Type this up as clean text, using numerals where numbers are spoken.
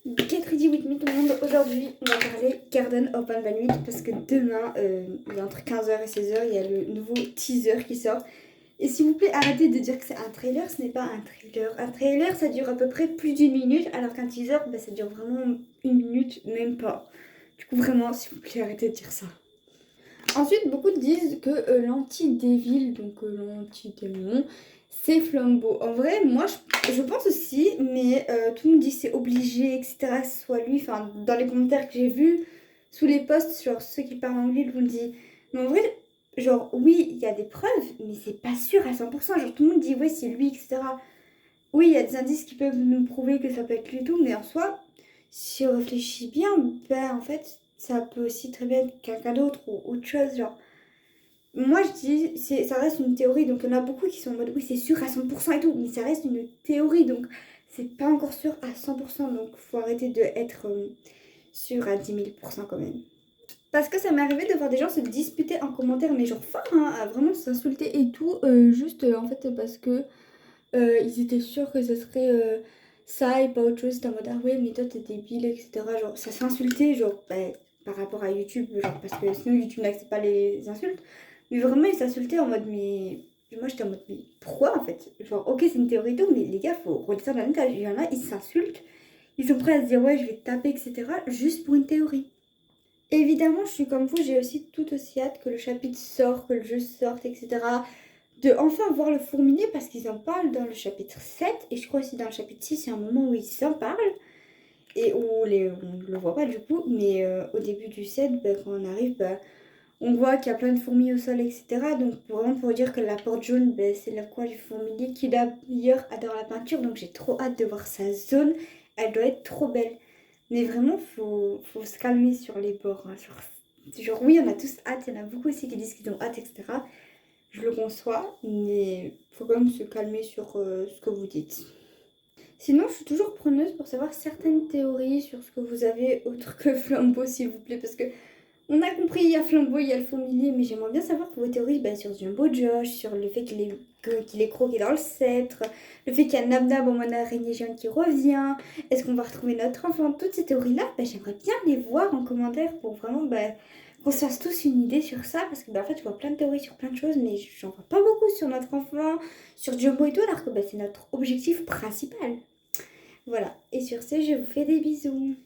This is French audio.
Get ready with me tout le monde. Aujourd'hui, on va parler Garden of Banbanwit parce que demain, il y a entre 15h et 16h, il y a le nouveau teaser qui sort. Et s'il vous plaît, arrêtez de dire que c'est un trailer, ce n'est pas un trailer. Un trailer, ça dure à peu près plus d'une minute, alors qu'un teaser, bah, ça dure vraiment une minute, même pas. Du coup, vraiment, s'il vous plaît, arrêtez de dire ça. Ensuite, beaucoup disent que l'anti-dévil, donc l'anti-démon, c'est Flambeau. En vrai, moi, je pense aussi, mais tout le monde dit que c'est obligé, etc., que ce soit lui. Enfin, dans les commentaires que j'ai vus, sous les posts, genre ceux qui parlent anglais, tout le monde dit... Mais en vrai, genre, oui, il y a des preuves, mais c'est pas sûr à 100%. Genre, tout le monde dit, ouais, c'est lui, etc. Oui, il y a des indices qui peuvent nous prouver que ça peut être lui et tout, mais en soi, si on réfléchit bien, ben en fait, ça peut aussi très bien être quelqu'un d'autre ou autre chose, genre. Moi, je dis, ça reste une théorie, donc il y en a beaucoup qui sont en mode, oui, c'est sûr à 100% et tout, mais ça reste une théorie, donc c'est pas encore sûr à 100%, donc faut arrêter d'être sûr à 10 000% quand même. Parce que ça m'est arrivé de voir des gens se disputer en commentaire, mais genre fort, hein, à vraiment s'insulter et tout, juste en fait parce que ils étaient sûrs que ce serait ça et pas autre chose. C'était en mode, ah ouais, mais toi t'es débile, etc. Genre, ça s'insultait, genre, bah, par rapport à YouTube, genre, parce que sinon YouTube n'accepte pas les insultes. Mais vraiment, ils s'insultaient en mode, mais. Moi j'étais en mode, mais pourquoi en fait? Genre, ok, c'est une théorie et tout, mais les gars, faut redescendre la notage. Il y en a, ils s'insultent, ils sont prêts à se dire, ouais, je vais te taper, etc. juste pour une théorie. Évidemment, je suis comme vous, j'ai aussi tout aussi hâte que le chapitre sorte, que le jeu sorte, etc. De enfin voir le fourmilier parce qu'ils en parlent dans le chapitre 7 et je crois aussi dans le chapitre 6, il y a un moment où ils en parlent et où on ne le voit pas du coup, mais au début du 7, bah, quand on arrive, bah, on voit qu'il y a plein de fourmis au sol, etc. Donc vraiment pour dire que la porte jaune, bah, c'est la coin du fourmilier qui d'ailleurs adore la peinture, donc j'ai trop hâte de voir sa zone, elle doit être trop belle. Mais vraiment, faut se calmer sur les bords. Hein, genre, oui, on a tous hâte, il y en a beaucoup aussi qui disent qu'ils ont hâte, etc. Je le conçois, mais faut quand même se calmer sur ce que vous dites. Sinon, je suis toujours preneuse pour savoir certaines théories sur ce que vous avez autre que Flambeau, s'il vous plaît, parce que on a compris, il y a Flambeau, il y a le fourmilier, mais j'aimerais bien savoir vos théories bah, sur Jumbo Josh, sur le fait qu'il est croqué dans le sceptre, le fait qu'il y a Nabnab en mode araignée géante qui revient, est-ce qu'on va retrouver notre enfant? Toutes ces théories-là, bah, j'aimerais bien les voir en commentaire pour vraiment bah, qu'on se fasse tous une idée sur ça, parce que bah, en fait, je vois plein de théories sur plein de choses, mais j'en vois pas beaucoup sur notre enfant, sur Jumbo et tout, alors que bah, c'est notre objectif principal. Voilà, et sur ce, je vous fais des bisous.